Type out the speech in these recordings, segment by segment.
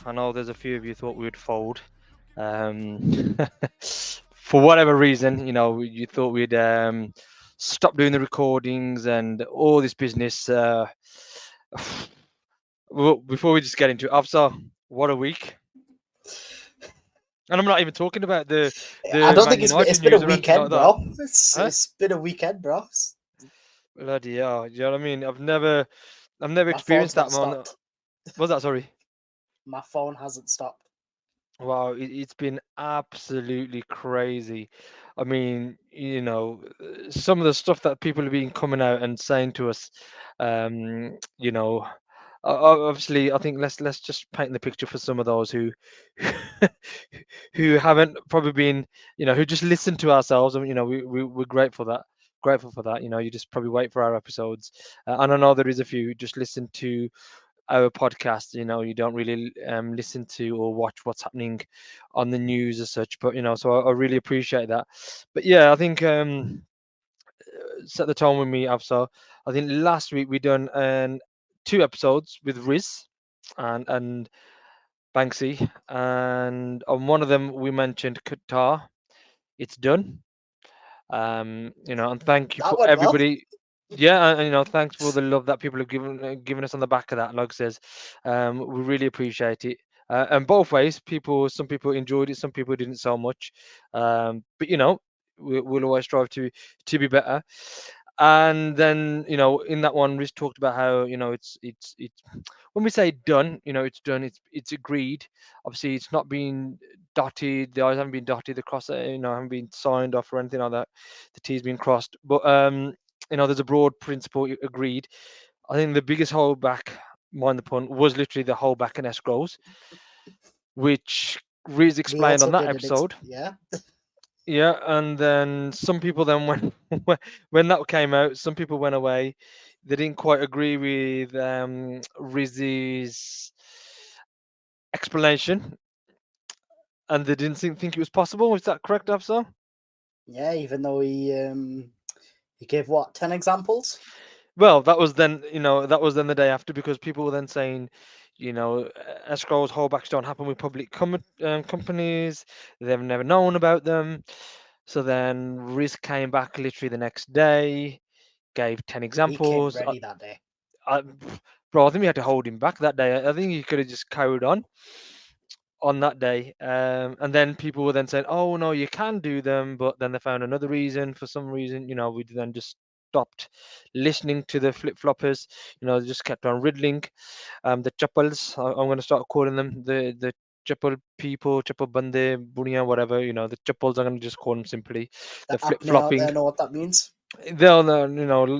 I know there's a few of you thought we would fold. For whatever reason, you thought we'd stop doing the recordings and all this business. Well, before we just get into it, Afsar, what a week. And I'm not even talking about the I don't Man think it's United been a news or anything like weekend, that. bro. Huh? It's been a weekend, bro. Bloody hell, you know what I mean? I've never My experienced phone's not that, man. stopped. Was that, sorry? My phone hasn't stopped. Wow, it's been absolutely crazy. I mean, some of the stuff that people have been coming out and saying to us, um, you know, obviously, I think let's just paint the picture for some of those who who haven't probably been, who just listen to ourselves, and we're grateful for that. You just probably wait for our episodes, and I know there is a few who just listen to our podcast. You don't really listen to or watch what's happening on the news as such, but so I really appreciate that. But yeah, I think set the tone with me, Afsar. I think last week we done 2 episodes with Riz and Banksy, and on one of them we mentioned Qatar. It's done. And thank you That for went well. everybody. Yeah, and thanks for the love that people have given us on the back of that. Like I says, we really appreciate it. And both ways, some people enjoyed it, some people didn't so much. But we'll always strive to be better. And then in that one, Riz talked about how it's when we say done, it's done. It's agreed. Obviously, it's not been dotted. The I's haven't been dotted. The cross, haven't been signed off or anything like that. The T's been crossed. But there's a broad principle agreed. I think the biggest holdback, mind the pun, was literally the holdback and escrows, which Riz We explained also on that did it. episode. Yeah. Yeah, and then some people then when that came out, some people went away. They didn't quite agree with Rizzy's explanation, and they didn't think it was possible. Is that correct, Afsar? Yeah, even though he gave what 10 examples. Well, that was then the day after, because people were then saying, escrows, holdbacks don't happen with public companies. They've never known about them. So then Riz came back literally the next day, gave 10 He came examples. ready that day. I, bro, I think we had to hold him back that day. I think he could have just carried on that day. And then people were then saying, "Oh no, you can do them," but then they found another reason. For some reason, we then just stopped listening to the flip floppers. They just kept on riddling the chappals. I'm going to start calling them the chappal people, chappal bande, bunia, whatever. The chappals. I'm going to just call them simply The the flip apnea out flopping. there know what that means. They'll know,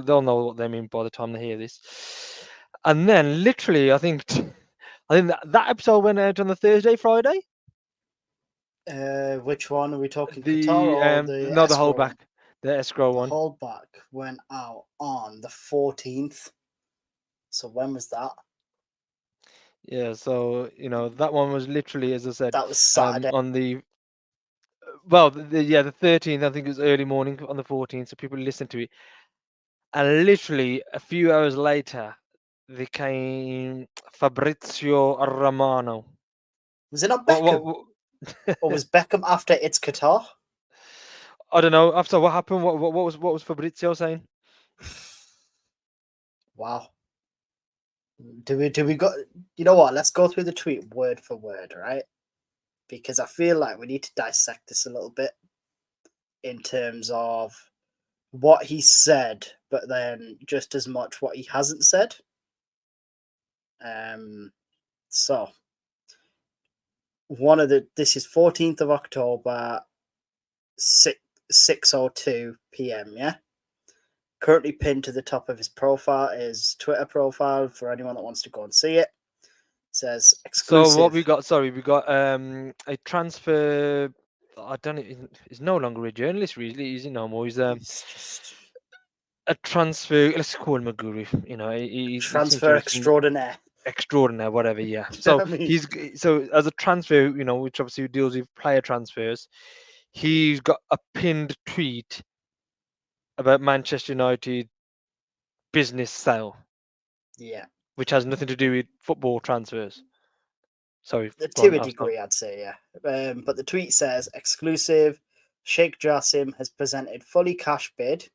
they'll know what they mean by the time they hear this. And then, literally, I think that episode went out on the Thursday, Friday. Which one are we talking? Qatar The or the no, the escrow holdback, one? the escrow The one. holdback went out on the 14th. So when was that? Yeah, so that one was literally, as I said, That was Saturday. on the the 13th. I think it was early morning on the 14th, so people listened to it. And literally a few hours later, they came Fabrizio Romano. Was it not What, Beckham? what, Or was Beckham after it's Qatar? I don't know. After what happened, what was Fabrizio saying? Wow. Do we go? You know what? Let's go through the tweet word for word, right? Because I feel like we need to dissect this a little bit in terms of what he said, but then just as much what he hasn't said. So this is 14th of October, 6:02 p.m. Yeah. Currently pinned to the top of his profile, his Twitter profile, for anyone that wants to go and see it. It says exclusive. So what we got? Sorry, we got a transfer. I don't know. He's no longer a journalist, really. Is he no more? He's It's just a transfer. Let's call him a guru. He seems to transfer have seen extraordinaire. extraordinary, whatever. Yeah. Do you know So what I mean? he's as a transfer, which obviously deals with player transfers. He's got a pinned tweet about Manchester United business sale, Yeah. which has nothing to do with football transfers. Sorry, go To on. a I'll stop. degree, I'd say, yeah. But the tweet says, exclusive, Sheikh Jassim has presented fully cash bid,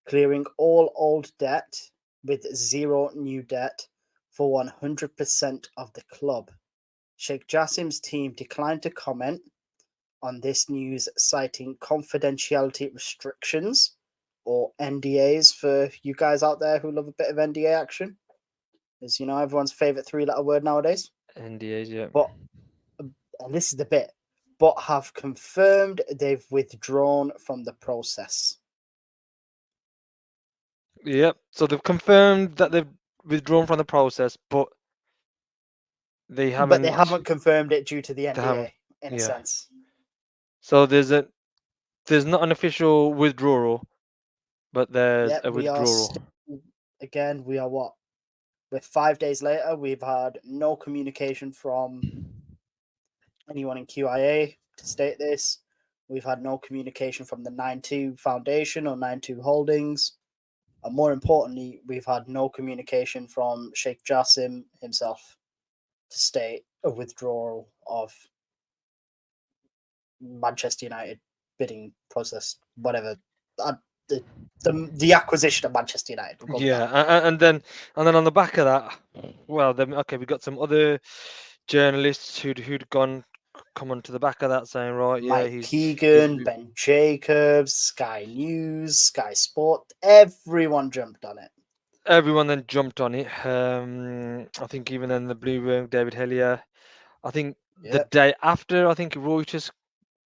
clearing all old debt with zero new debt for 100% of the club. Sheikh Jassim's team declined to comment on this news, citing confidentiality restrictions, or NDAs for you guys out there who love a bit of NDA action. Is, everyone's favorite three-letter word nowadays. NDAs, yeah. But, and this is the bit, but have confirmed they've withdrawn from the process. Yep. So they've confirmed that they've withdrawn from the process, but they But they haven't. haven't confirmed it due to the They haven't. NDA, in a Yeah. sense. So there's not an official withdrawal, but there's Yep, a we are withdrawal. again, we are what? We're 5 days later. We've had no communication from anyone in QIA to state this. We've had no communication from the 9-2 Foundation or 9-2 Holdings. And more importantly, we've had no communication from Sheikh Jassim himself to state a withdrawal of Manchester United bidding process, whatever. The acquisition of Manchester United. We'll go with Yeah, that. and then on the back of that, well, then okay, we got some other journalists who'd come onto the back of that saying, right, yeah, Mike he's Keegan, Ben Jacobs, Sky News, Sky Sport, everyone jumped on it. everyone then jumped on it. I think even then the Blue Room, David Hellier. I think the Yep. day after, I think Reuters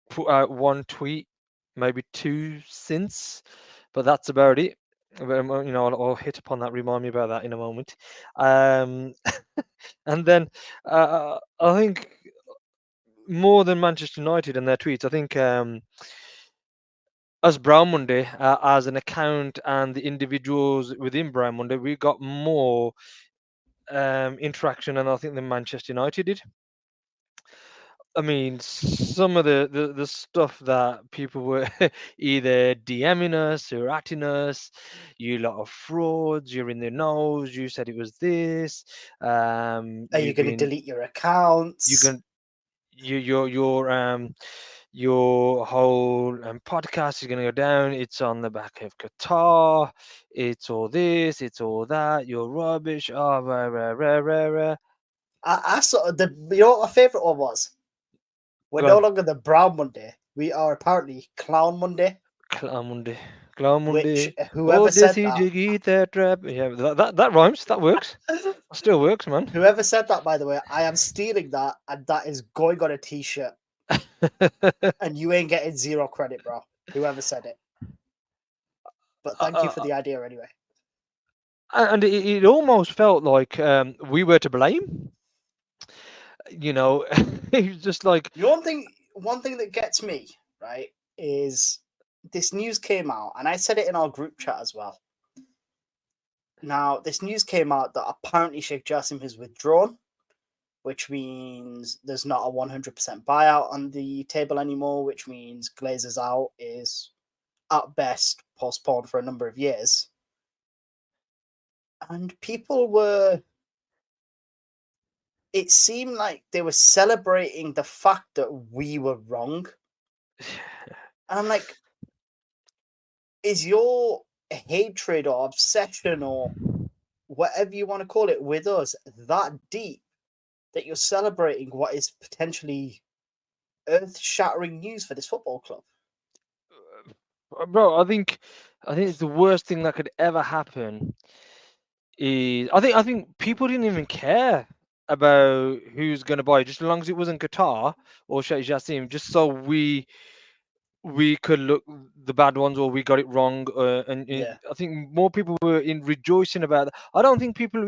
put out one tweet, maybe two since, but that's about it. I'll hit upon that. Remind me about that in a moment. Um, and then I think more than Manchester United and their tweets, I think us Brown Monday, as an account and the individuals within Brown Monday, we got more interaction, and I think than Manchester United did. I mean, some of the stuff that people were either DMing us or atting us, you lot of frauds, you're in the nose, you said it was this, Are you you've going to been, delete your you're accounts? going, your whole podcast is going to go down. It's on the back of Qatar. It's all this. It's all that. You're rubbish. Oh, rah, rah, rah, rah, rah. I sort of what my favourite one was? We're Go no on. longer the Brown Monday. We are apparently Clown Monday. Clown Munde. Clown Which Munde. Oh, whoever said Desi that, Jiggy, that trap. Yeah, that rhymes. That works. That still works, man. whoever said that, by the way, I am stealing that, and that is going on a T-shirt. And you ain't getting zero credit, bro. Whoever said it. But thank you for the idea anyway. And it almost felt like we were to blame. It was just like, One thing that gets me, right, is this news came out, and I said it in our group chat as well. Now, this news came out that apparently Sheikh Jassim has withdrawn, which means there's not a 100% buyout on the table anymore, which means Glazers out is at best postponed for a number of years. And it seemed like they were celebrating the fact that we were wrong. And I'm like, is your hatred or obsession or whatever you want to call it with us that deep that you're celebrating what is potentially earth-shattering news for this football club? bro, I think it's the worst thing that could ever happen. Is I think people didn't even care about who's going to buy, just as long as it wasn't Qatar or Sheikh Jassim, just so we could look the bad ones or we got it wrong. And Yeah. I think more people were in rejoicing about that. I don't think people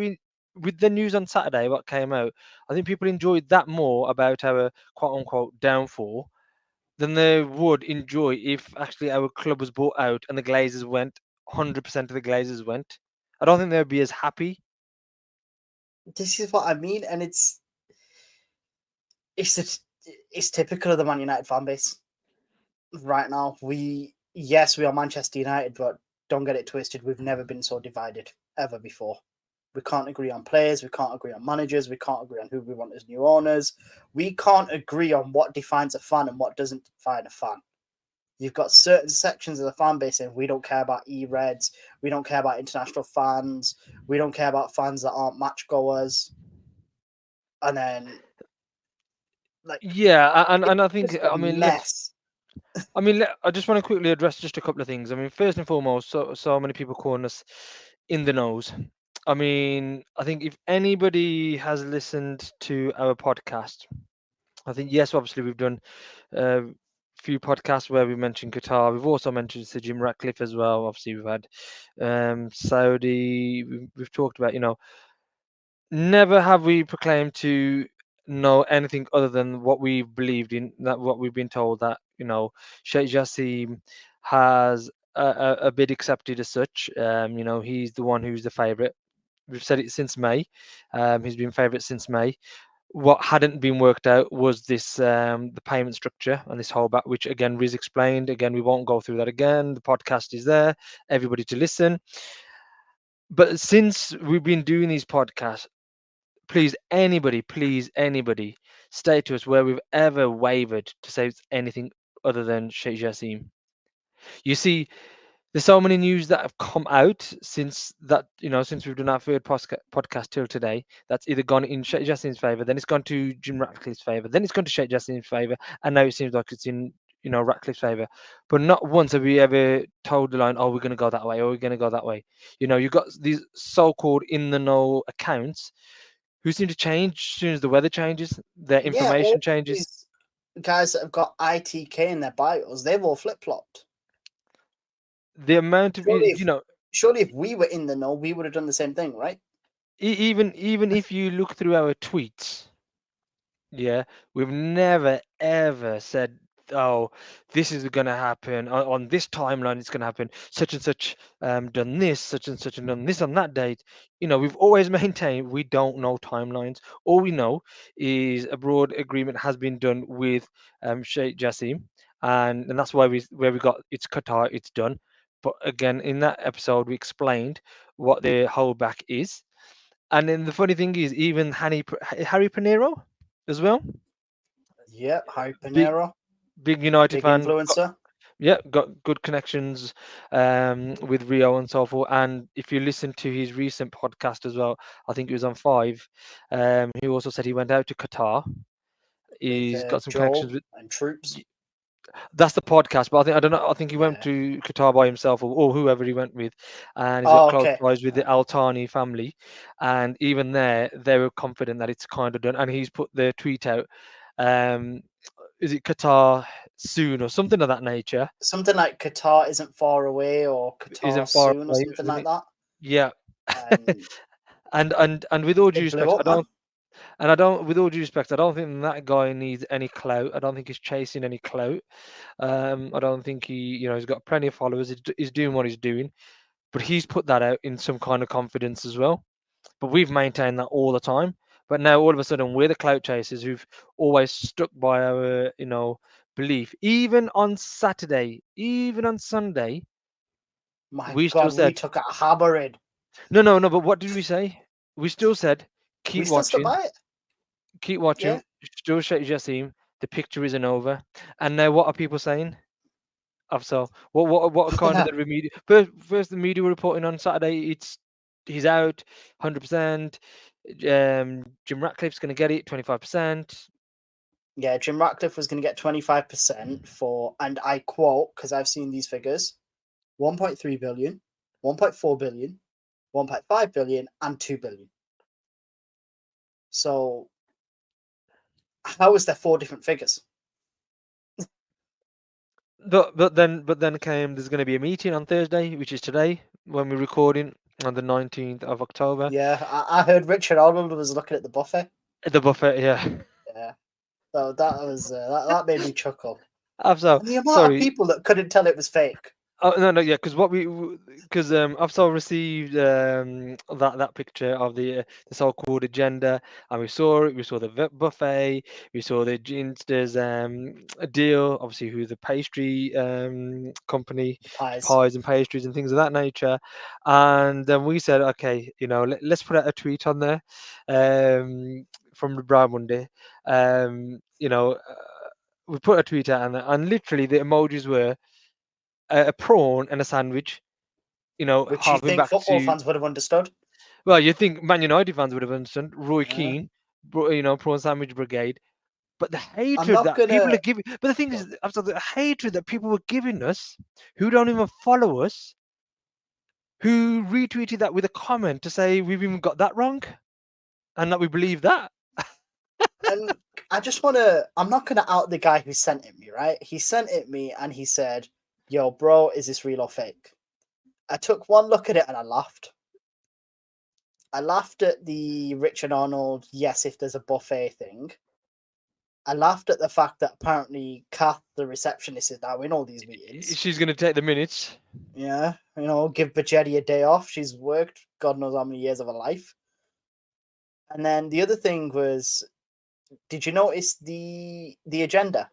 with the news on Saturday what came out. I think people enjoyed that more about our quote unquote downfall than they would enjoy if actually our club was bought out and the Glazers went. 100% of the Glazers went. I don't think they'd be as happy. This is what I mean, and it's typical of the Man United fan base right now. We are Manchester United, but don't get it twisted. We've never been so divided ever before. We can't agree on players. We can't agree on managers. We can't agree on who we want as new owners. We can't agree on what defines a fan and what doesn't define a fan. You've got certain sections of the fan base saying we don't care about E-Reds, we don't care about international fans, we don't care about fans that aren't match goers. And then, like, Yeah, and I it's think, just a I mean, mess. I just want to quickly address just a couple of things. I mean, first and foremost, so many people calling us in the nose. I mean, I think if anybody has listened to our podcast, I think yes, obviously we've done a few podcasts where we mentioned Qatar. We've also mentioned Sir Jim Ratcliffe as well. Obviously, we've had Saudi. We've talked about, never have we proclaimed to know anything other than what we've believed in, that what we've been told, that Sheikh Jassim has a bid accepted as such. He's the one who's the favourite. We've said it since May. He's been favourite since May. What hadn't been worked out was this the payment structure and this whole back, which again Riz explained. Again, we won't go through that again. The podcast is there, everybody to listen. But since we've been doing these podcasts, please anybody, state to us where we've ever wavered to say anything other than Sheikh Jassim. You see, there's so many news that have come out since that, since we've done our third podcast till today, that's either gone in Sheikh Jassim's favour, then it's gone to Jim Ratcliffe's favour, then it's gone to Sheikh Jassim's favour, and now it seems like it's in, Ratcliffe's favour. But not once have we ever told the line, oh, we're going to go that way, or we're going to go that way. You've got these so-called in the know accounts who seem to change as soon as the weather changes, their Yeah, information all changes. these guys that have got ITK in their bios, they've all flip-flopped. The amount of, Surely if we were in the know, we would have done the same thing, right? even if you look through our tweets, yeah, we've never ever said, oh, this is going to happen on this timeline, it's going to happen, such and such done this, such and such, and done this on that date. We've always maintained we don't know timelines. All we know is a broad agreement has been done with Sheikh Jassim, and that's why we got it's Qatar, it's done. But again, in that episode we explained what the holdback is. And then the funny thing is, even Harry Pinero as well, Yeah, Harry big Pinero, big United big fan. influencer. Got good connections with Rio and so forth. And if you listen to his recent podcast as well, I think it was on Five. He also said he went out to Qatar. He's got With some Joel connections with. and Troops. That's the podcast, but I don't know. I think he went Yeah. to Qatar by himself, or whoever he went with, and he's got Oh, close okay. ties with the Al Thani family. And even there, they were confident that it's kind of done. And he's put the tweet out. Um, is it Qatar soon or something of that nature? Something like Qatar isn't far away, or Qatar Isn't far soon, or away, something isn't like it? that. Yeah. And And with all due it blew respect, up, man. with all due respect, I don't think that guy needs any clout. I don't think he's chasing any clout. I don't think he's got plenty of followers. He's doing what he's doing, but he's put that out in some kind of confidence as well. But we've maintained that all the time. But now all of a sudden we're the clout chasers who've always stuck by our, belief. Even on Saturday, even on Sunday, My we still God, we said, took a hammering. no. But what did we say? We still said, We keep still stood watching. by it. Keep Yeah. watching. Still Sheikh Jassim. The picture isn't over. And now what are people saying? So what kind of the media? First the media were reporting on Saturday. He's out, 100%. Jim Ratcliffe's going to get it, 25%. Yeah, Jim Ratcliffe was going to get 25% for, and I quote, because I've seen these figures, 1.3 billion, 1.4 billion, 1.5 billion, and 2 billion. So, how is there 4 different figures? But then came, there's going to be a meeting on Thursday, which is today when we're recording on the 19th of October. Yeah, I heard Richard Arnold was looking at the buffet. The buffet, yeah. Yeah, so that was that made me chuckle. So And the amount of sorry. people that couldn't tell it was fake. Oh no, no, yeah, because because I've sort of received that picture of the so-called agenda, and we saw it. We saw the buffet. We saw the Ginster's deal. Obviously, who the pastry company, The pies. pies and pastries and things of that nature. And then we said, okay, let's put out a tweet on there, from the Brown Monday. We put a tweet out, and literally the emojis were a prawn and a sandwich, Which you harping think back football to, fans would have understood. well, you think Man United fans would have understood Roy Yeah. Keane, prawn sandwich brigade, but the I'm hatred not that people are gonna. giving, but the thing Go on. is, after the hatred that people were giving us, who don't even follow us, who retweeted that with a comment to say we've even got that wrong and that we believe that. And I just wanna. I'm not gonna out the guy who sent it me. Right? He sent it me, and he said, "Yo, bro, is this real or fake?" I took one look at it and I laughed. I laughed at the Richard Arnold. Yes, if there's a buffet thing. I laughed at the fact that apparently Kath, the receptionist, is now in all these meetings. She's going to take the minutes. Yeah, give Bajetti a day off. She's worked God knows how many years of her life. And then the other thing was, did you notice the agenda?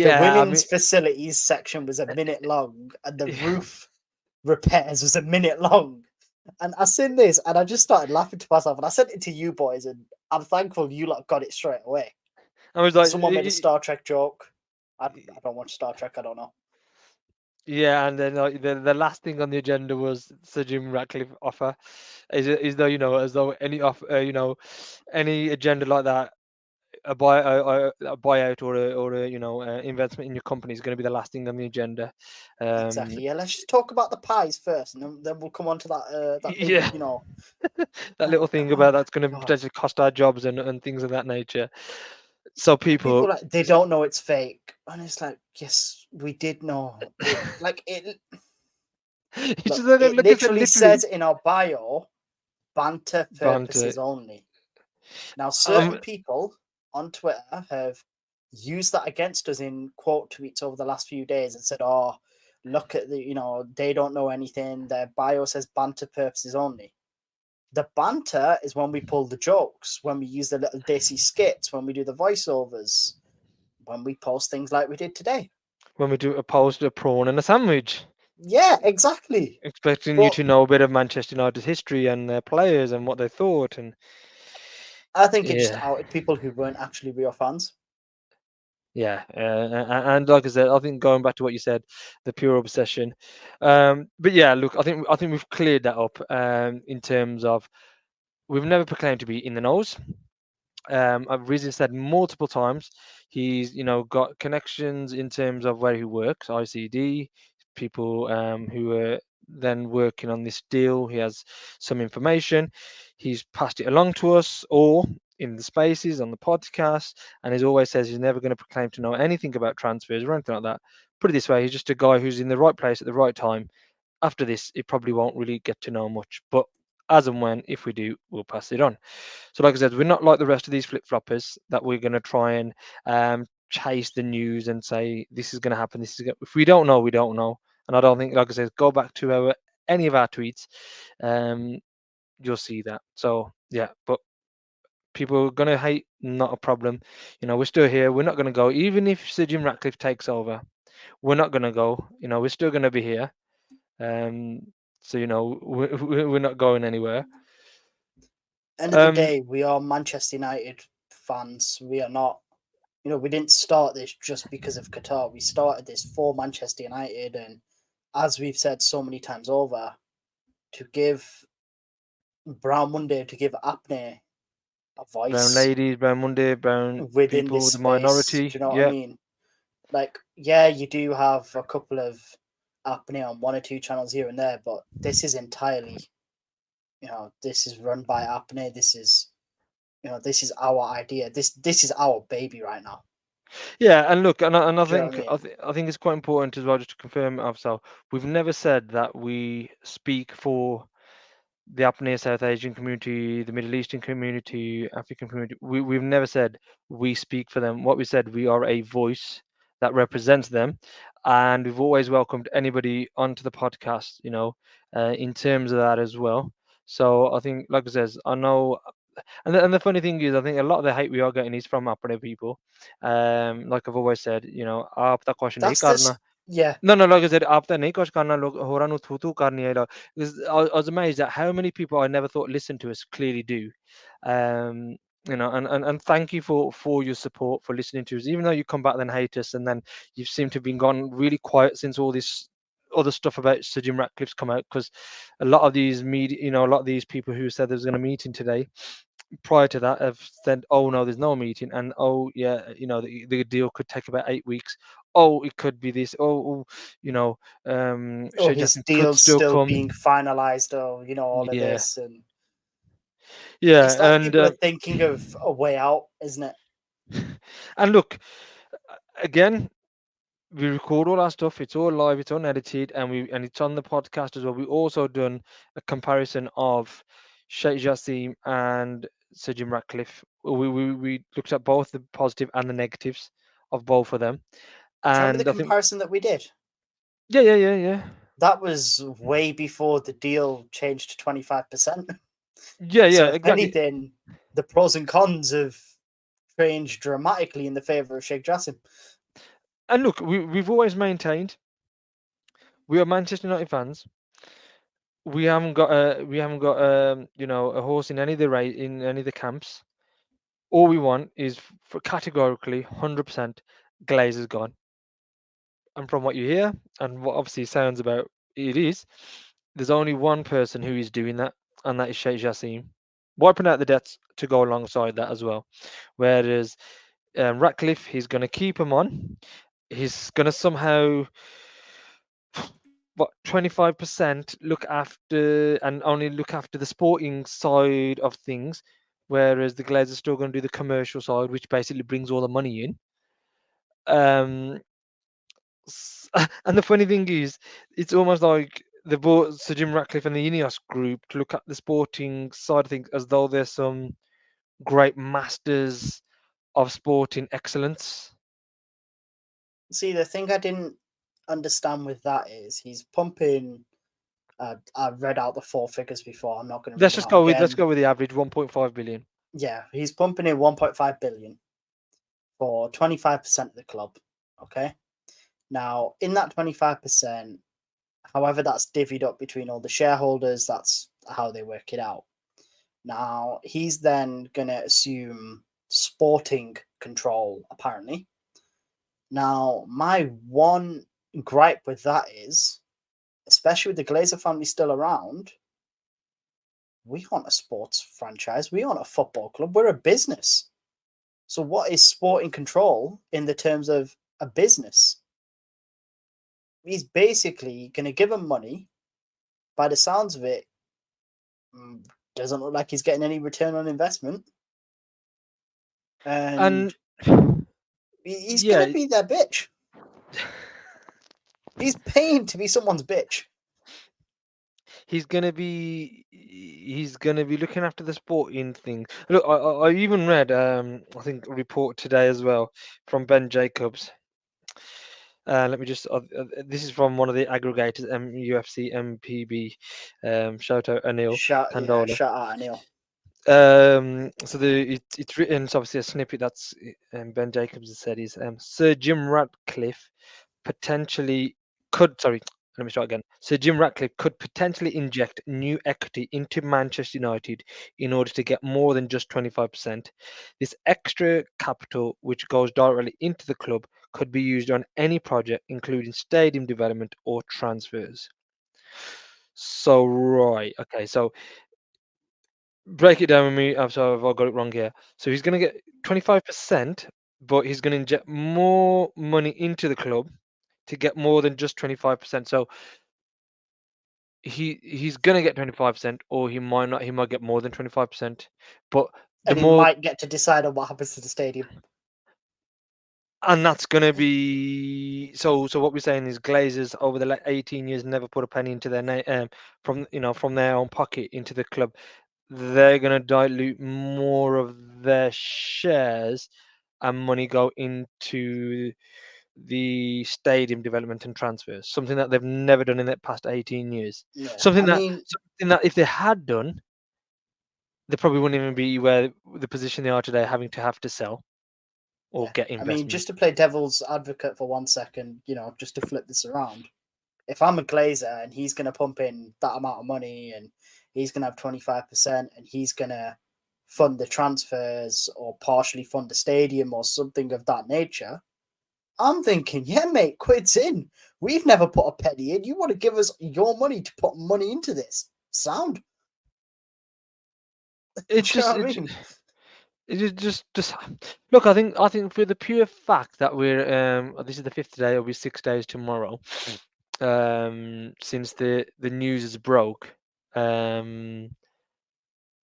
The Yeah, I women's mean, facilities section was a minute long, and the roof repairs was a minute long. And I seen this, and I just started laughing to myself. And I sent it to you boys, and I'm thankful you lot got it straight away. I was like, Someone made a Star Trek joke. I don't watch Star Trek. I don't know. yeah, and then like, the last thing on the agenda was Sir Jim Ratcliffe offer, is though as though any any agenda like that, a buyout or a investment in your company is going to be the last thing on the agenda. Um, Exactly. Yeah. Let's just talk about the pies first, and then we'll come on to that big. yeah, that Like, little thing oh about my that's going to god. potentially cost our jobs and things of that nature. So People people, like they don't know it's fake, and it's like, yes, we did know it. Like it. it's just Look, like, it like I said, literally literally says in our bio, banter banter. purposes only. Now, certain Um, people on Twitter have used that against us in quote tweets over the last few days and said, "Oh, look at they don't know anything. Their bio says banter purposes only." The banter is when we pull the jokes, when we use the little dicey skits, when we do the voiceovers, when we post things like we did today. when we do a post, a prawn and a sandwich, Yeah, exactly. expecting you But to know a bit of Manchester United's history and their players and what they thought, and I think it just yeah, outed people who weren't actually real fans. yeah, and like I said, I think going back to what you said, the pure obsession. But yeah, look, I think we've cleared that up. In terms of, we've never proclaimed to be in the nose. I've really said multiple times, he's got connections in terms of where he works, ICD, people who are then working on this deal. He has some information. He's passed it along to us or in the spaces on the podcast, and he always says he's never going to proclaim to know anything about transfers or anything like that. Put it this way, he's just a guy who's in the right place at the right time. After this, he probably won't really get to know much, but as and when, if we do, we'll pass it on. So, like I said, we're not like the rest of these flip floppers that we're going to try and chase the news and say this is going to happen. If we don't know, we don't know. And I don't think, like I said, go back to any of our tweets, um, you'll see that. So yeah, but people are going to hate, not a problem. We're still here. We're not going to go, even if Sir Jim Ratcliffe takes over. We're not going to go. We're still going to be here. Um, so we're not going anywhere. End of the Um, day, we are Manchester United fans. We are not. We didn't start this just because of Qatar. We started this for Manchester United, and as we've said so many times over, to give Brown Monday, to give Apne a Brown voice ladies, brown Monday, brown within this people, the space. Do minority. you know what I Yeah, mean? Like, yeah, you do have a couple of Apne on one or two channels here and there, but this is entirely, this is run by Apne. This is our idea. This is our baby right now. yeah, and look, and I Do you know what I think mean? I think it's quite important as well, just to confirm ourselves. We've never said that we speak for the Japanese South Asian community, the Middle Eastern community, African community. We've never said we speak for them. What we said, we are a voice that represents them, and we've always welcomed anybody onto the podcast, in terms of that as well. So I think, like I says, I know, and the funny thing is, I think a lot of the hate we are getting is from Apple people. Like I've always said, आपका question नहीं That's करना. this. Yeah. No, no, like I said, after Nikos Karna Horanu Tutu Karniela, because I was amazed at how many people I never thought listened to us clearly do. Um, and thank you for your support, for listening to us, even though you come back and hate us, and then you seem to have been gone really quiet since all this other stuff about Sir Jim Ratcliffe's come out, because a lot of these media, a lot of these people who said there was going to meeting today, prior to that, have said, "Oh no, there's no meeting," and "Oh yeah, the deal could take about 8 weeks." Oh, it could be this. Oh, Oh, Sheikh his Jassim could deal's still still come. being finalized. Oh, all of Yeah, this, and yeah, it's like and people are thinking of a way out, isn't it? and look, again, we record all our stuff. It's all live. It's unedited, and it's on the podcast as well. We also done a comparison of Sheikh Jassim and Sir Jim Ratcliffe. We looked at both the positive and the negatives of both of them, Do you remember the and I think, comparison that we did? yeah, yeah, yeah, yeah, That was way before the deal changed to 25%. yeah, yeah, So, if exactly. anything, the pros and cons have changed dramatically in the favor of Sheikh Jassim. And look, we've always maintained we are Manchester United fans. We haven't got a horse in any of the in any of the camps. All we want is for categorically 100% Glazer's gone. And from what you hear and what obviously sounds about it is, there's only one person who is doing that, and that is Sheikh Jassim, wiping out the debts to go alongside that as well. Whereas Ratcliffe, he's going to keep him on. He's going to somehow, what, 25% look after and only look after the sporting side of things, whereas the Glazers are still going to do the commercial side, which basically brings all the money in. Um, and the funny thing is, it's almost like they brought Sir Jim Ratcliffe and the Ineos group to look at the sporting side of things as though they're some great masters of sporting excellence. See, the thing I didn't understand with that is he's pumping. I've read out the four figures before. I'm not going to read Let's them just out go with let's again. go with the average 1.5 billion. Yeah, he's pumping in 1.5 billion for 25% of the club. Okay. Now, in that 25%, however that's divvied up between all the shareholders, that's how they work it out. Now, he's then going to assume sporting control, apparently. Now, my one gripe with that is, especially with the Glazer family still around, we aren't a sports franchise. We aren't a football club. We're a business. So, what is sporting control in the terms of a business? He's basically going to give him money. By the sounds of it, doesn't look like he's getting any return on investment. And And he's going yeah, to be their bitch. He's paying to be someone's bitch. he's gonna be looking after the sporting thing. Look, I even read I think a report today as well from Ben Jacobs. Let me just this is from one of the aggregators, UFC MPB. Shout out Anil Tandola. Shout out Anil. So it's written. It's obviously a snippet that's Ben Jacobs has said is Sir Jim Ratcliffe potentially could, sorry, let me start again. So Jim Ratcliffe could potentially inject new equity into Manchester United in order to get more than just 25%. This extra capital, which goes directly into the club, could be used on any project, including stadium development or transfers. So right, okay, so break it down with me. I'm sorry if I got it wrong here. So he's going to get 25%, but he's going to inject more money into the club to get more than just 25%. So he's gonna get 25%, or he might not. He might get more than 25%. But the And he more, might get to decide on what happens to the stadium. and that's gonna be so. So what we're saying is, Glazers over the 18 years never put a penny into their name, from their own pocket into the club. They're gonna dilute more of their shares, and money go into the stadium development and transfers, something that they've never done in the past 18 years. Yeah, Something I that mean, something that if they had done, they probably wouldn't even be where the position they are today, having to have to sell or yeah, get I mean, investment. just to play devil's advocate for 1 second, just to flip this around. If I'm a Glazer and he's going to pump in that amount of money and he's going to have 25% and he's going to fund the transfers or partially fund the stadium or something of that nature, I'm thinking, yeah, mate, quid's in. We've never put a penny in. You want to give us your money to put money into this? Sound? Do It you know just, what I it, mean? just look. I think for the pure fact that we're this is the fifth day. It'll be 6 days tomorrow. Since the news is broke. Um,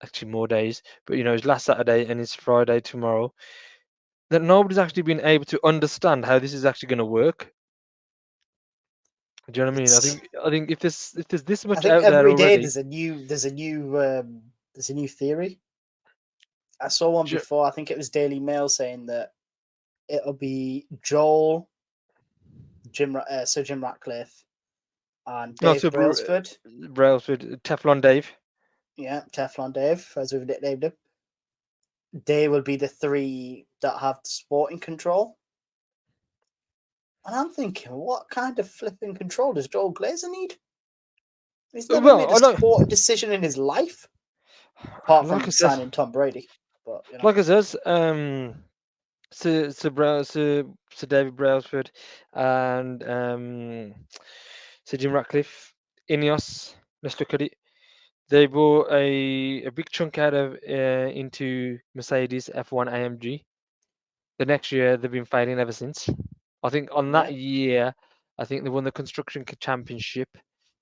actually more days, but it's last Saturday and it's Friday tomorrow. That nobody's actually been able to understand how this is actually going to work. Do you know what I mean? I It's. think I think if there's this I much think out there every day already, there's a new theory. I saw one do you- before. I think it was Daily Mail saying that it'll be Joel, Sir Jim Ratcliffe, and no, Dave so Brailsford. Brailsford, Teflon Dave. Yeah, Teflon Dave, as we've nicknamed him. They will be the three that have the sporting control. And I'm thinking, what kind of flipping control does Joel Glazer need? He's never Well, made a sporting decision in his life, apart like I from said, signing Tom Brady. But like I says, Sir David Brailsford and Sir Jim Ratcliffe, Ineos. Let's look at it. They bought a big chunk out of into Mercedes F1 AMG. The next year they've been failing ever since. I think on yeah, that year, I think they won the construction championship,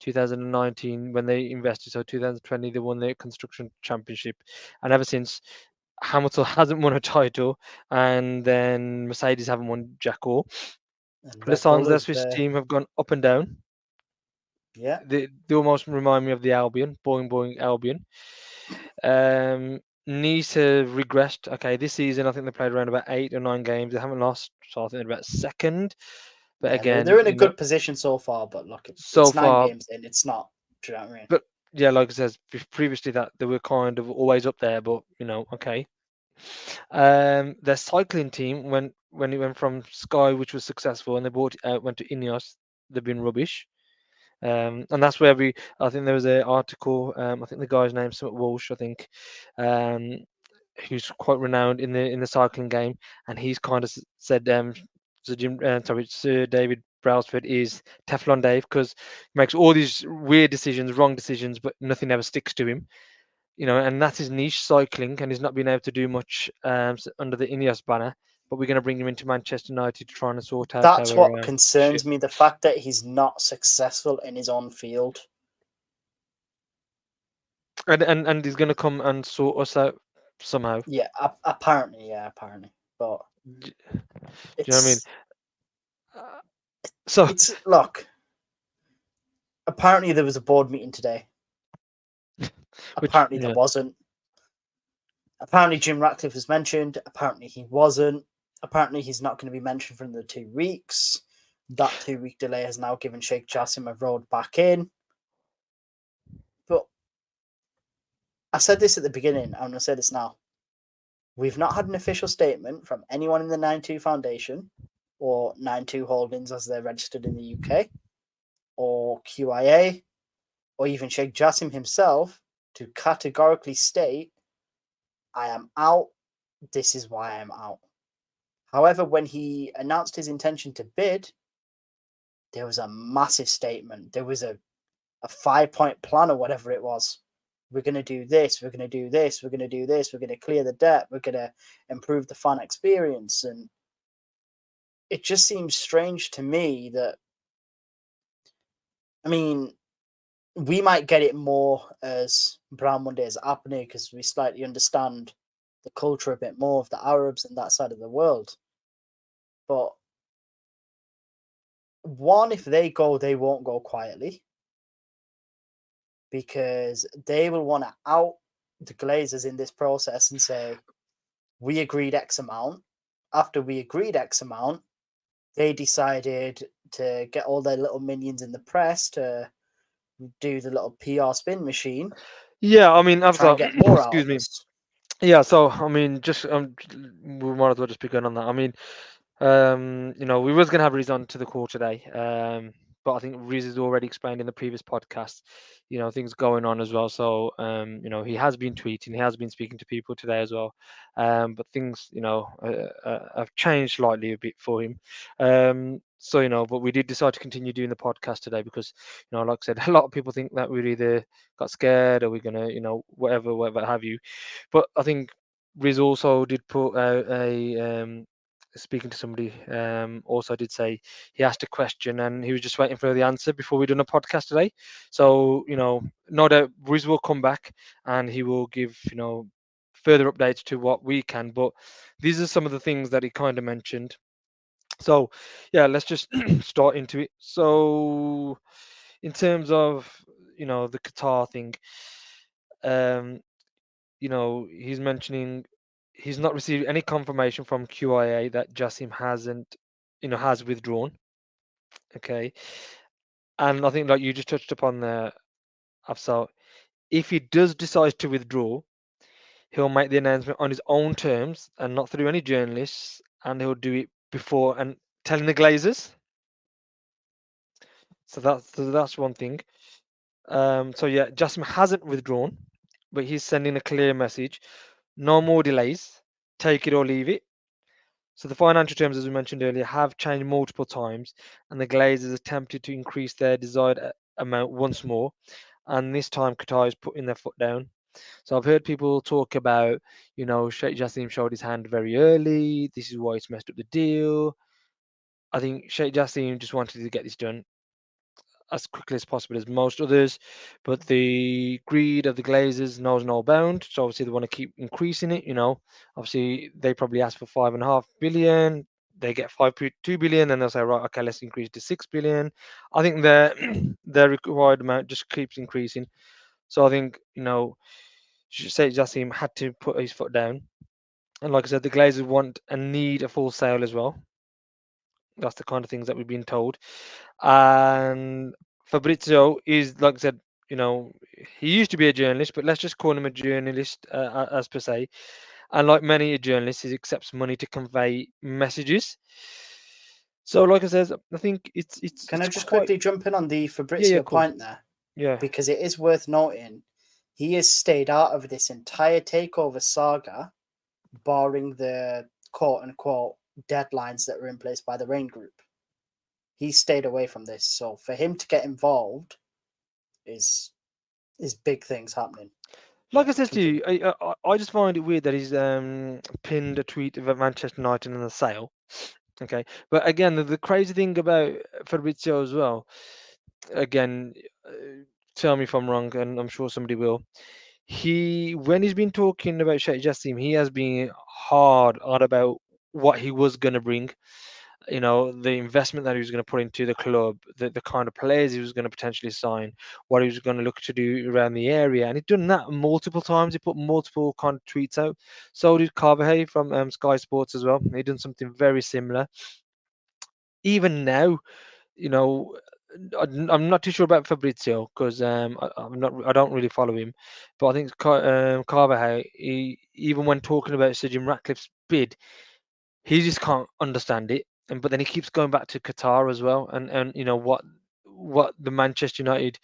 2019 when they invested. So 2020 they won the construction championship, and ever since Hamilton hasn't won a title, and then Mercedes haven't won jack all. and The Red Bull Sansa is Swiss team have gone up and down. yeah. They almost remind me of the Albion, Boing Boing Albion. Nice have regressed. Okay, this season I think they played around about 8 or 9 games. They haven't lost, so I think they're about second. But Yeah, again, they're in a good position so far, but look, so it's 9 far, games in. It's not. Do you know what I mean? but yeah, like I said previously, that they were kind of always up there. But okay. Their cycling team when it went from Sky, which was successful, and they went to Ineos, they've been rubbish. And that's where I think there was an article. I think the guy's name's Walsh. I think. Um, who's quite renowned in the cycling game, and he's kind of said Sir David Brailsford is Teflon Dave because he makes all these weird decisions, wrong decisions, but nothing ever sticks to him. And that's his niche, cycling, and he's not been able to do much under the Ineos banner. But we're going to bring him into Manchester United to try and sort out That's our what ship, concerns me. The fact that he's not successful in his own field. and he's going to come and sort us out somehow. Yeah, apparently, yeah, apparently. But Do you know what I mean? it's Uh, So it's look. Apparently, there was a board meeting today. which Apparently, there wasn't. Apparently, Jim Ratcliffe was mentioned. Apparently, he wasn't. Apparently, he's not going to be mentioned for another 2 weeks. That 2 week delay has now given Sheikh Jassim a road back in. But I said this at the beginning. I'm going to say this now. We've not had an official statement from anyone in the 9-2 Foundation or 9-2 Holdings as they're registered in the UK or QIA or even Sheikh Jassim himself to categorically state, I am out. This is why I'm out. However, when he announced his intention to bid, there was a massive statement. There was a 5-point plan or whatever it was. We're going to do this. We're going to do this. We're going to do this. We're going to clear the debt. We're going to improve the fan experience. And it just seems strange to me that, I mean, we might get it more as Brown Monday as Apnea because we slightly understand the culture a bit more of the Arabs and that side of the world. But one, if they go, they won't go quietly because they will want to out the Glazers in this process and say, we agreed X amount. After we agreed X amount, they decided to get all their little minions in the press to do the little PR spin machine Yeah, I mean, to try and also, get more out excuse of me. us. Yeah, so I mean, just we might as well just begin on that. I mean, we was gonna have Riz on to the call today, but I think Riz has already explained in the previous podcast, things going on as well. So, he has been tweeting, he has been speaking to people today as well, but things, have changed slightly a bit for him. So, but we did decide to continue doing the podcast today because, like I said, a lot of people think that we either got scared or we're gonna, whatever have you. But I think Riz also did put out speaking to somebody also did say he asked a question and he was just waiting for the answer before we done a podcast today. So no doubt Riz will come back and he will give further updates to what we can. But these are some of the things that he kind of mentioned. So yeah, let's just start into it. So in terms of the Qatar thing, um, he's mentioning he's not received any confirmation from QIA that Jassim has withdrawn. Okay, and I think like you just touched upon there, Afsal. If he does decide to withdraw, he'll make the announcement on his own terms and not through any journalists, and he'll do it before and telling the Glazers. So that's one thing. So yeah, Jassim hasn't withdrawn, but he's sending a clear message: no more delays. Take it or leave it. So the financial terms, as we mentioned earlier, have changed multiple times, and the Glazers attempted to increase their desired amount once more, and this time Qatar is putting their foot down. So I've heard people talk about, Sheikh Jassim showed his hand very early. This is why it's messed up the deal. I think Sheikh Jassim just wanted to get this done as quickly as possible as most others, but the greed of the Glazers knows no bound. So obviously they want to keep increasing it. Obviously they probably ask for 5.5 billion. They get 5.2 billion, and they'll say, right, okay, let's increase to 6 billion. I think their their required amount just keeps increasing. So I think Sheikh Jassim had to put his foot down. And like I said, the Glazers want and need a full sale as well. That's the kind of things that we've been told. And Fabrizio is, like I said, he used to be a journalist, but let's just call him a journalist as per se. And like many journalists, he accepts money to convey messages. So, like I said, I think it's it's Can I it's just quite quickly jump in on the yeah, Fabrizio of course, point there? yeah. Because it is worth noting he has stayed out of this entire takeover saga, barring the quote unquote deadlines that were in place by the Rain Group. He stayed away from this. So for him to get involved is big things happening. Like But I said to you, continue. I just find it weird that he's pinned a tweet about Manchester United and the sale. Okay, but again, the crazy thing about Fabrizio as well, again, uh, tell me if I'm wrong, and I'm sure somebody will. When he's been talking about Sheikh Jassim, he has been hard on about what he was going to bring. The investment that he was going to put into the club, the kind of players he was going to potentially sign, what he was going to look to do around the area, and he'd done that multiple times. He put multiple kind of tweets out. So did Carvajal from Sky Sports as well. He done something very similar. Even now, you know, I'm not too sure about Fabrizio because I don't really follow him, but I think Carvajal, even when talking about Sir Jim Ratcliffe's bid, he just can't understand it. And but then he keeps going back to Qatar as well, and what the Manchester United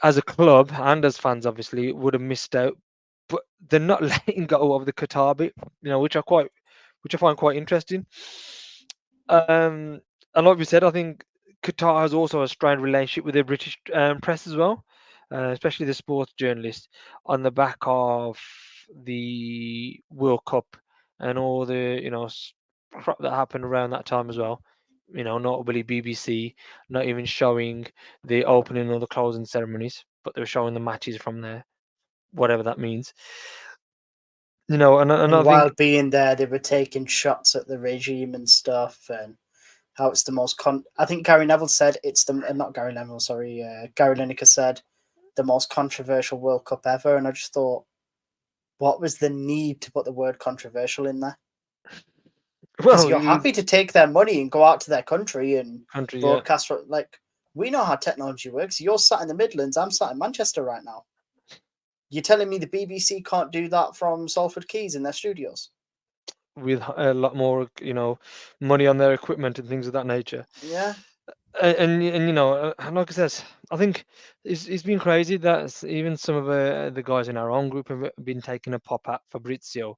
as a club and as fans obviously would have missed out, but they're not letting go of the Qatar bit, which I find quite interesting. Um, and like we said, I think Qatar has also a strained relationship with the British press as well, especially the sports journalists, on the back of the World Cup and all the crap that happened around that time as well. Notably BBC not even showing the opening or the closing ceremonies, but they were showing the matches from there, whatever that means. And And I while think being there, they were taking shots at the regime and stuff, and how it's the most I think Gary Neville said it's the not Gary Neville, sorry, Gary Lineker said the most controversial World Cup ever, and I just thought, what was the need to put the word controversial in there? because Well, you're happy to take their money and go out to their country and country, yeah. broadcast. Like, we know how technology works. You're sat in the Midlands. I'm sat in Manchester right now. You're telling me the BBC can't do that from Salford Keys in their studios? With a lot more, money on their equipment and things of that nature. Yeah. And like I said, I think it's been crazy that even some of the guys in our own group have been taking a pop at Fabrizio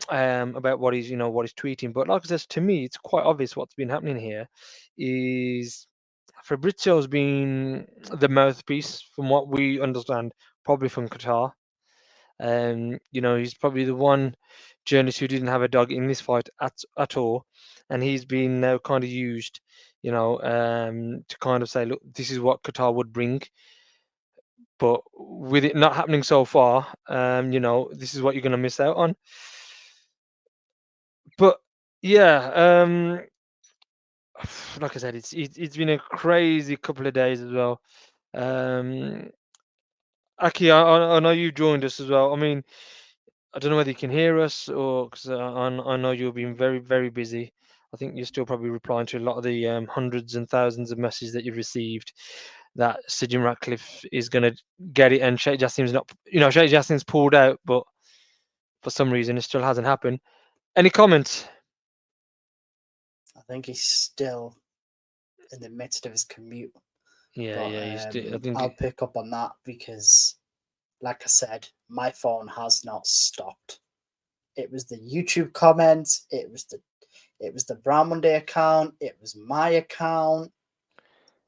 about what he's tweeting. But like I said, to me, it's quite obvious what's been happening here is Fabrizio's been the mouthpiece, from what we understand, probably from Qatar. He's probably the one journalist who didn't have a dog in this fight at all, and he's been now kind of used, to kind of say, look, this is what Qatar would bring, but with it not happening so far, this is what you're going to miss out on. But yeah, like I said, it's been a crazy couple of days as well. Um, Aki, I know you joined us as well. I mean, I don't know whether you can hear us or because I know you've been very, very busy. I think you're still probably replying to a lot of the hundreds and thousands of messages that you've received that Sir Jim Ratcliffe is going to get it and Sheikh Jassim's not, Sheikh Jassim's pulled out, but for some reason it still hasn't happened. Any comments? I think he's still in the midst of his commute. Yeah, But I think I'll pick up on that because, like I said, my phone has not stopped. It was the YouTube comments. It was the Brown Monday account. It was my account,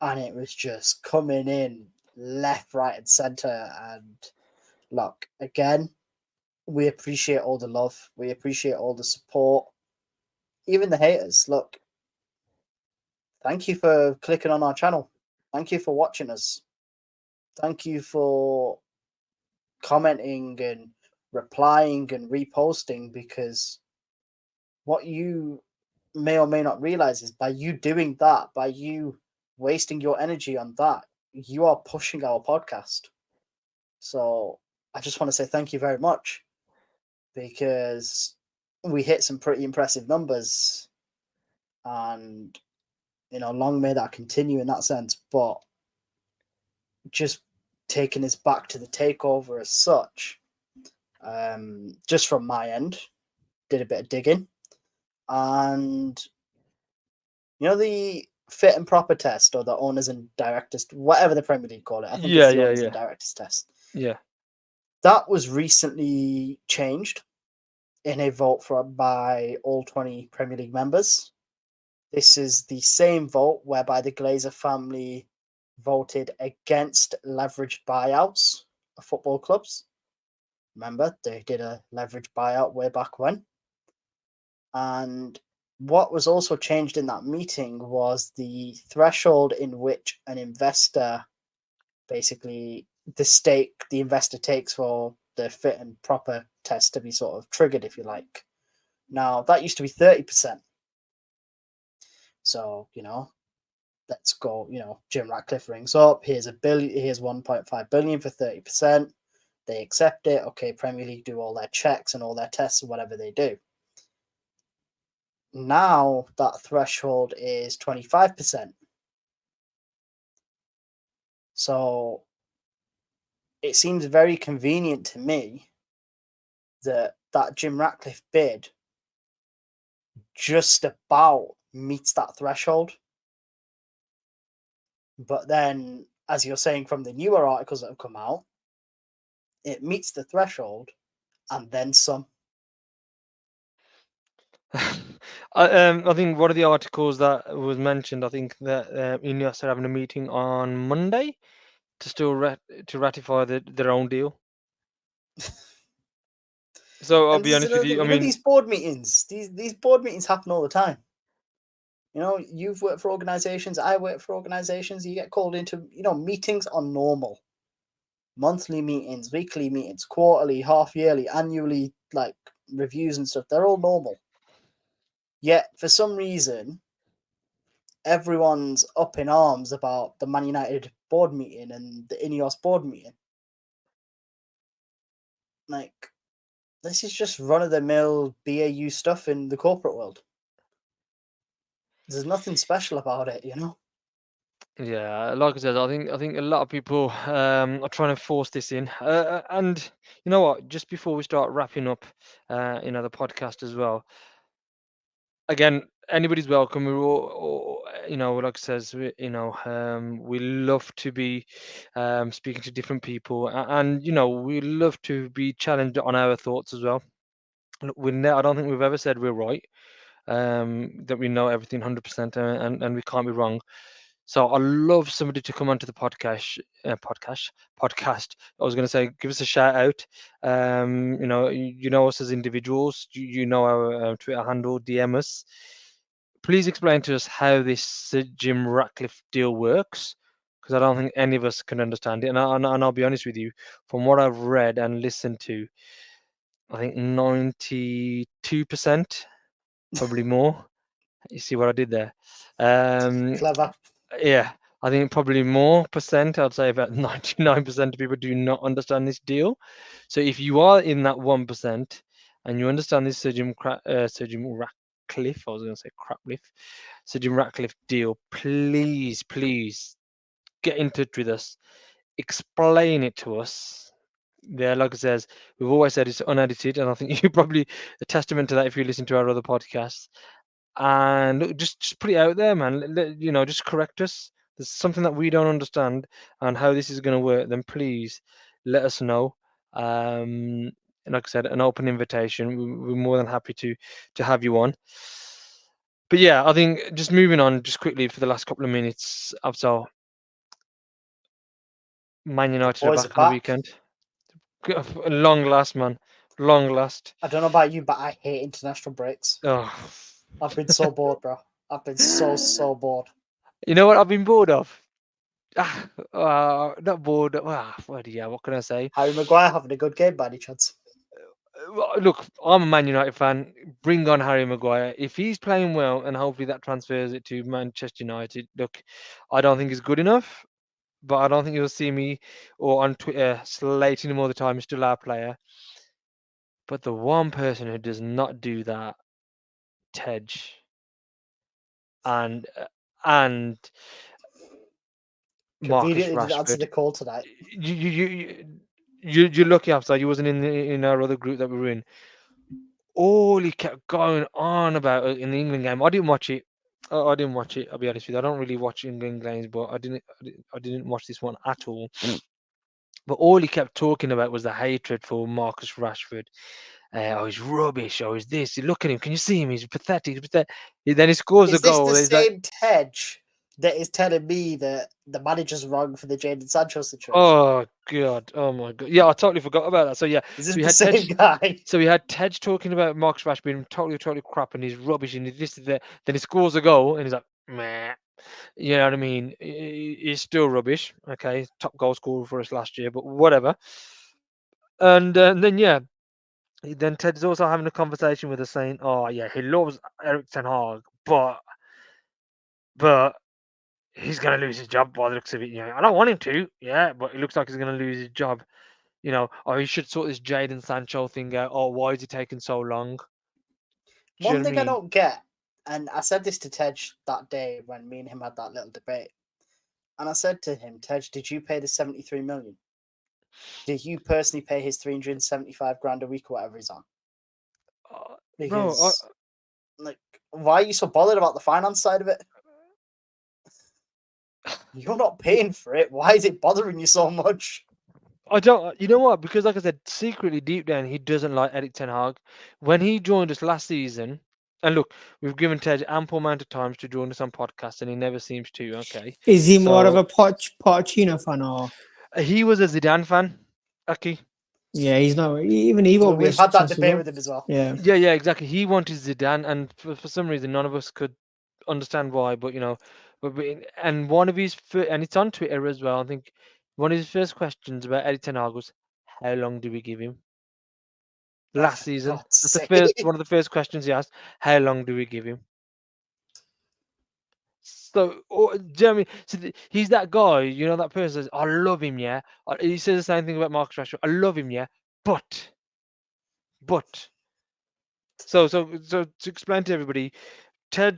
and it was just coming in left, right, and center. And look, again, we appreciate all the love. We appreciate all the support. Even the haters. Look, thank you for clicking on our channel. Thank you for watching us. Thank you for commenting and replying and reposting, because what you may or may not realize is by you doing that, by you wasting your energy on that, you are pushing our podcast. So I just want to say thank you very much, because we hit some pretty impressive numbers, and long may that continue in that sense. But just taking us back to the takeover as such, just from my end, did a bit of digging, and the fit and proper test, or the owners and directors, whatever the Premier League call it. I think it's the owners and directors test. Yeah. That was recently changed in a vote by all 20 Premier League members. This is the same vote whereby the Glazer family voted against leveraged buyouts of football clubs. Remember, they did a leveraged buyout way back when. And what was also changed in that meeting was the threshold in which an investor, basically the stake the investor takes for the fit and proper test to be sort of triggered, if you like. Now, that used to be 30%. So, let's go, Jim Ratcliffe rings up, here's here's 1.5 billion for 30%. They accept it. Okay, Premier League do all their checks and all their tests and whatever they do. Now that threshold is 25%. So it seems very convenient to me that Jim Ratcliffe bid just about meets that threshold. But then, as you're saying from the newer articles that have come out, it meets the threshold and then some. I think one of the articles that was mentioned, I think that Ineos are having a meeting on Monday to still to ratify their own deal. So I'll And be honest with you. I mean, these board meetings, these board meetings happen all the time. You've worked for organizations, I work for organizations. You get called into, meetings are normal. Monthly meetings, weekly meetings, quarterly, half yearly, annually, like reviews and stuff, they're all normal. Yet for some reason, everyone's up in arms about the Man United board meeting and the Ineos board meeting. Like, This is just run of the mill BAU stuff in the corporate world. There's nothing special about it, you know. Yeah, like I said, I think a lot of people are trying to force this in, and you know what? Just before we start wrapping up, the podcast as well. Again, anybody's welcome. We're all like I says, we love to be speaking to different people, and we love to be challenged on our thoughts as well. Look, I don't think we've ever said we're right, that we know everything 100%, and we can't be wrong. So I love somebody to come onto the podcast. I was going to say, give us a shout out. You know us as individuals. You know our Twitter handle. DM us. Please explain to us how this Jim Ratcliffe deal works, because I don't think any of us can understand it. And I'll be honest with you, from what I've read and listened to, I think 92%, probably more. You see what I did there? Um, Clever. yeah, I think probably more percent. I'd say about 99% of people do not understand this deal. So if you are in that 1% and you understand this Sir Jim Ratcliffe, I was going to say Crapcliffe, Sir Jim Ratcliffe deal, please get in touch with us. Explain it to us. Yeah, like I says, we've always said it's unedited, and I think you're probably a testament to that if you listen to our other podcasts. And look, just put it out there, man. Just correct us. There's something that we don't understand and how this is going to work. Then please let us know. And like I said, an open invitation. We're more than happy to have you on. But yeah, I think just moving on, just quickly for the last couple of minutes. So Man The United are boys are back on the back. weekend. Long last, man. Long last. I don't know about you, but I hate international breaks. Oh. I've been so bored, bro. I've been so bored. You know what I've been bored of? Not bored. What can I say? Harry Maguire having a good game by any chance? Well, look, I'm a Man United fan. Bring on Harry Maguire. If he's playing well, and hopefully that transfers it to Manchester United. Look, I don't think he's good enough, but I don't think you'll see me or on Twitter slating him all the time. He's still our player. But the one person who does not do that, Tej, and and Marcus Conveniently didn't answer Rashford. the call tonight. You're lucky, outside. You wasn't in our other group that we were in. All he kept going on about in the England game. I didn't watch it. I didn't watch it. I'll be honest with you. I don't really watch England games, but I didn't watch this one at all. But all he kept talking about was the hatred for Marcus Rashford. Oh, he's rubbish. Oh, he's this. Look at him. Can you see him? He's pathetic. He's pathetic. Then he scores a Is this goal. the He's like, same Tej that is telling me that the manager's wrong for the Jadon Sancho situation? oh god. Oh my god. Yeah, I totally forgot about that. So yeah, Is so this we the had Tej. same guy? So we had Tej talking about Marcus Rashford being totally crap and he's rubbish and he's this and that. Then he scores a goal and he's like, meh. You know what I mean? He's still rubbish. Okay, top goal scorer for us last year, but whatever. And then yeah, then Ted's also having a conversation with us saying, "Oh yeah, he loves Eric Ten Hag, but he's gonna lose his job by the looks of it. I don't want him to, yeah, but it looks like he's gonna lose his job. Or he should sort this Jadon Sancho thing out. Oh, why is he taking so long? Do you One know what I thing I mean? don't get, and I said this to Tej that day when me and him had that little debate, and I said to him, Tej, did you pay the 73 million? Did you personally pay his 375 grand a week or whatever he's on? Bro, Because, like, why are you so bothered about the finance side of it? You're not paying for it. Why is it bothering you so much? I don't. You know what? Because like I said, secretly deep down, he doesn't like Eric Ten Hag. When he joined us last season, and look, we've given Ted ample amount of times to join us on podcasts, and he never seems to. Okay, Is he more of so a Pochettino fan or? he was a Zidane fan. Aki. Yeah, he's not. Even he won't be We've as had that successful. debate Though. with him as well. Yeah. Yeah, exactly. He wanted Zidane, and for some reason, none of us could understand why. But and one of his and it's on Twitter as well. I think one of his first questions about Eric Ten Hag was, "How long do we give him?" Oh, Last for season. God's That's the sake. first one of the first questions he asked. How long do we give him? So, do you know what I mean? So he's that guy, that person says, "I love him, yeah." He says the same thing about Marcus Rashford. I love him, yeah, but But so to explain to everybody, Tej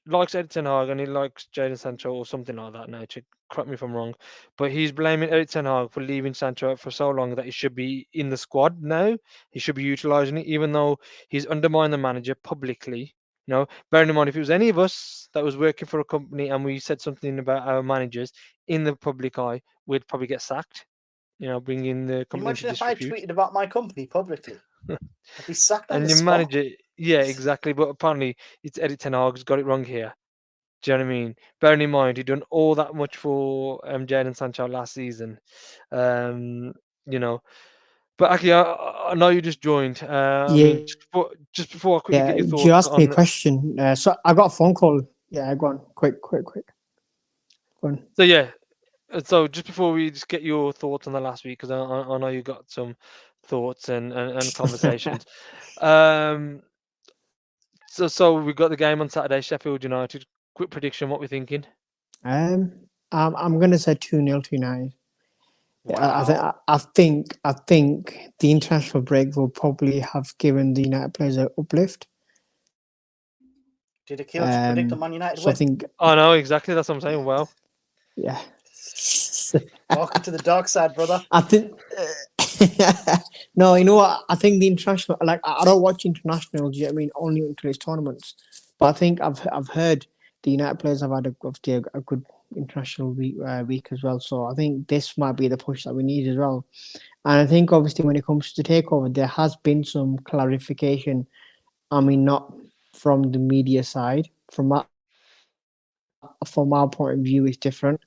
likes Erik ten Hag and he likes Jadon Sancho or something like that nature. Correct me if I'm wrong, but he's blaming Erik ten Hag for leaving Sancho out for so long that he should be in the squad now. He should be utilising it, even though he's undermined the manager publicly. Bearing in mind, if it was any of us that was working for a company and we said something about our managers in the public eye, we'd probably get sacked. Bringing the company into Imagine if I disrepute. tweeted about my company publicly. I'd be sacked on And the your spot. manager, yeah, exactly. But apparently, it's Erik ten Hag's got it wrong here. Do you know what I mean? Bearing in mind, he'd done all that much for Jadon Sancho last season. You know, but actually, I know you just joined. I Yeah, mean, just before I quickly get your you thoughts asked me a on. question. So I got a phone call. Yeah, go on. Quick. Go on. So yeah, so just before we just get your thoughts on the last week, because I know you got some thoughts and conversations. Um, so we got the game on Saturday, Sheffield United. Quick prediction, what we're thinking. I'm gonna say 2-0 to United. Wow. I think the international break will probably have given the United players an uplift. Did Akil just predict a Man United So I win? think, I know exactly. That's what I'm saying. Wow. yeah. Welcome to the dark side, brother. I think no, you know what? I think the international, like I don't watch internationals. I mean, only until it's tournaments. But I think I've heard the United players have had a good international week as well. So I think this might be the push that we need as well. And I think obviously when it comes to takeover, there has been some clarification. I mean, not from the media side. From our point of view, it's different.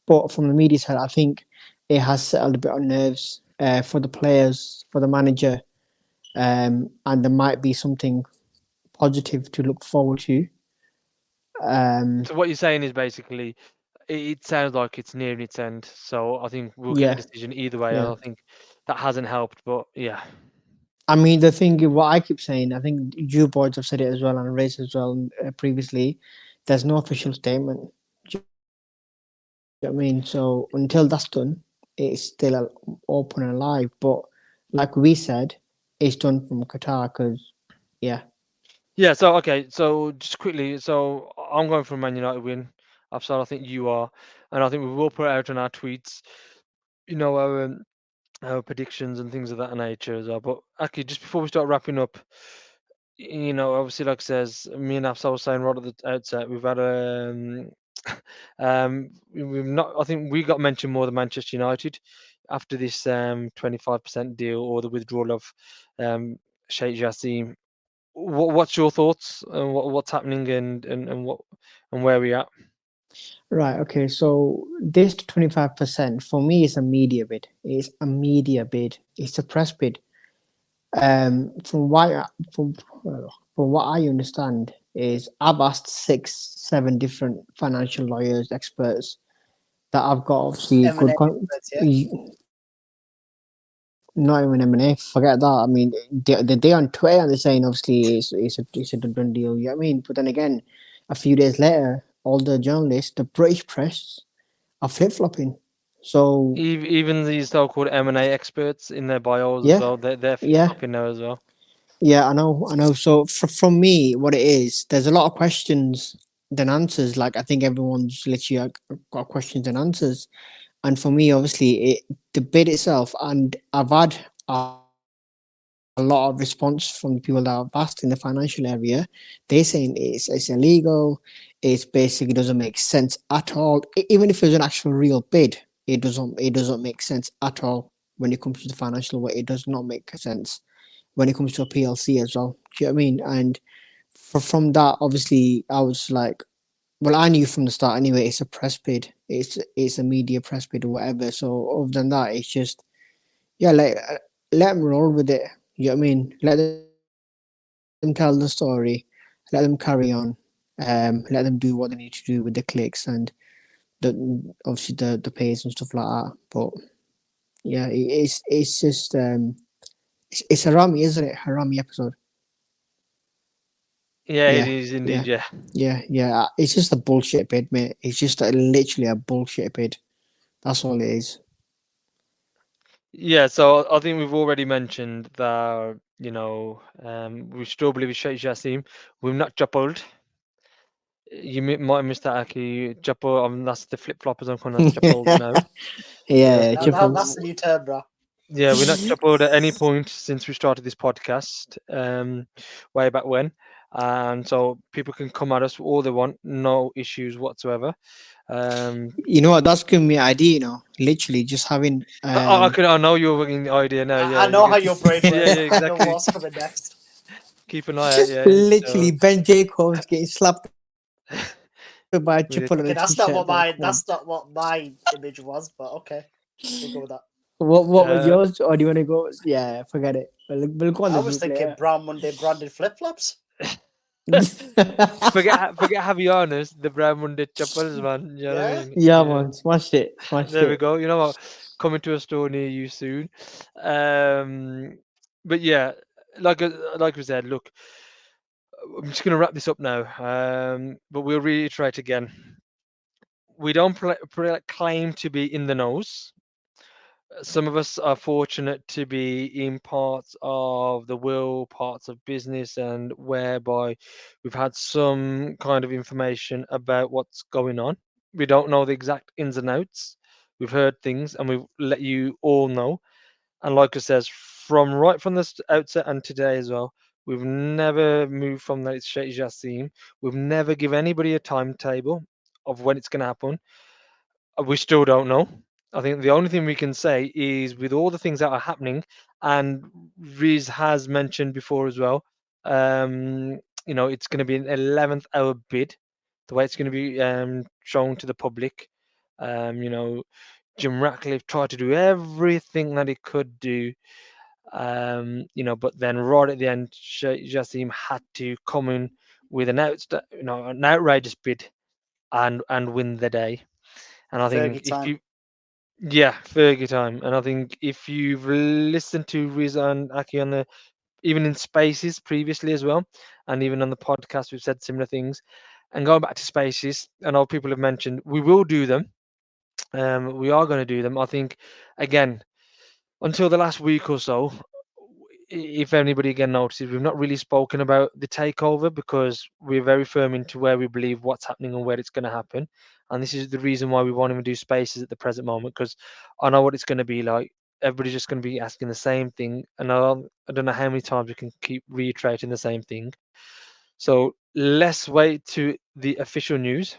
But from the media side, I think it has settled a bit on nerves for the players, for the manager, and there might be something positive to look forward to. So what you're saying is basically, it sounds like it's nearing its end. So I think we'll get a Yeah, decision either way. yeah. I think that hasn't helped, but yeah. I mean, the thing, what I keep saying, I think you boys have said it as well and raised as well previously. There's no official statement. Do you know what I mean? So until that's done, it's still open and alive. But like we said, it's done from Qatar because, yeah. Yeah, so okay, so just quickly, so I'm going for a Man United win. I think you are, and I think we will put it out on our tweets, our predictions and things of that nature as well. But actually, just before we start wrapping up, obviously, like I says, me and Afsal was saying right at the outset, we've had we've not. I think we got mentioned more than Manchester United after this 25% deal or the withdrawal of Sheikh Jassim. What's your thoughts and what's happening and what and where we at? Right. Okay. So this 25% for me is a media bid. It's a media bid. It's a press bid. From from what I understand is I've asked 6, 7 different financial lawyers, experts that I've got obviously M&A experts, yeah. not even M&A. Forget that. I mean, they on Twitter and they're saying obviously it's a done deal. You know what I mean? But then again, a few days later, all the journalists, the British press, are flip flopping. So Even these so-called M&A experts in their bios as yeah, well, they're yeah, flip-flopping now as well. yeah. I know. So from me, what it is, there's a lot of questions than answers. Like I think everyone's literally got questions and answers. And for me, obviously, the bid itself, and I've had a lot of response from the people that are vast in the financial area. They're saying it's illegal. It's basically doesn't make sense at all. Even if it's an actual real bid, it doesn't make sense at all when it comes to the financial way. It does not make sense when it comes to a PLC as well. Do you know what I mean? And from that, obviously, I was like, well, I knew from the start anyway. It's a press bid. It's a media press bid or whatever. So other than that, it's just yeah, like let them roll with it. You know what I mean? Let them tell the story. Let them carry on. Let them do what they need to do with the clicks and obviously the pays and stuff like that. But yeah, it's just it's Haraami, isn't it? Haraami episode. Yeah, it Yeah, is yeah, indeed. Yeah. yeah. It's just a bullshit bid, mate. It's just literally a bullshit bid. That's all it is. Yeah, so I think we've already mentioned that we still believe in Sheikh Jassim. We've not chapoled. You might have missed that, Aki. Chapel, that's the flip floppers. I'm calling us chapoled now. Yeah, That's the new term, bro. Yeah, we're not chapoled at any point since we started this podcast, way back when. And so people can come at us all they want, no issues whatsoever. You know what? That's giving me an idea. Literally just having. I know you're working the idea now. Yeah, I know how your brain works. yeah, I know exactly. what's coming next. Keep an eye out. Yeah. Literally, Ben Jacobs getting slapped by a We did. triple on Okay, a that's t-shirt. not what bro, my come on. image was, but okay, we'll go with that. What was yours? Or do you want to go? Yeah, forget it. We'll go on I the was group thinking later. Brown Monday branded flip flops. forget Javier's, the Brown Munde chappals, man. You know what I mean? Yeah, man, smashed it. There we go. You know what? Coming to a store near you soon. But yeah, like we said, look, I'm just going to wrap this up now. But we'll reiterate again. We don't claim to be in the nose. Some of us are fortunate to be in parts of the world, parts of business, and whereby we've had some kind of information about what's going on. We don't know the exact ins and outs. We've heard things and we've let you all know. And like I says, right from the outset and today as well, we've never moved from that. It's Sheikh Jassim. We've never give anybody a timetable of when it's going to happen. We still don't know. I think the only thing we can say is with all the things that are happening, and Riz has mentioned before as well, it's going to be an 11th hour bid, the way it's going to be shown to the public. Jim Ratcliffe tried to do everything that he could do, but then right at the end, Jassim had to come in with an outrageous bid and win the day. And I think Fergie time. And I think if you've listened to Riza and Aki even in spaces previously as well, and even on the podcast, we've said similar things. And going back to spaces, I know people have mentioned we will do them. We are going to do them. I think, again, until the last week or so, if anybody again notices, we've not really spoken about the takeover because we're very firm into where we believe what's happening and where it's going to happen. And this is the reason why we won't even do spaces at the present moment, because I know what it's going to be like. Everybody's just going to be asking the same thing. And I don't know how many times we can keep reiterating the same thing. So let's wait to the official news.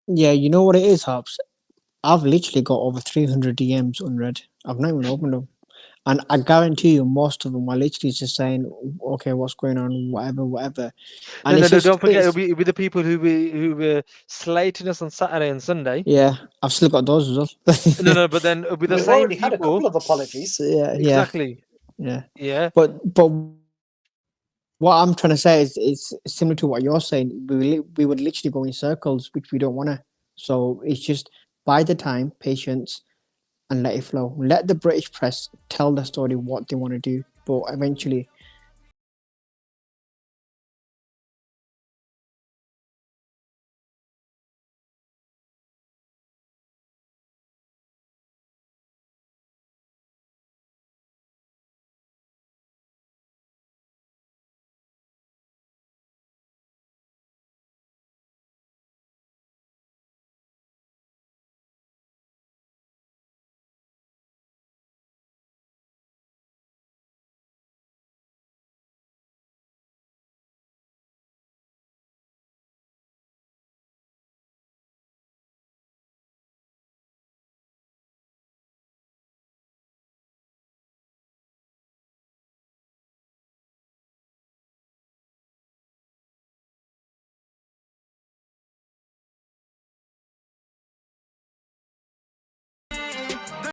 Yeah, you know what it is, Hobbs? I've literally got over 300 DMs unread. I've not even opened them. And I guarantee you, most of them are literally just saying, okay, what's going on, whatever. And No, it's just, don't forget, it'll be the people who were slating us on Saturday and Sunday. Yeah, I've still got those as well. No, but then it'll be the We've same already people. had a couple of apologies. Yeah, exactly. Yeah. But what I'm trying to say is it's similar to what you're saying. We would literally go in circles, which we don't want to. So it's just buy the time, patience, and let it flow. Let the British press tell the story what they want to do. But eventually,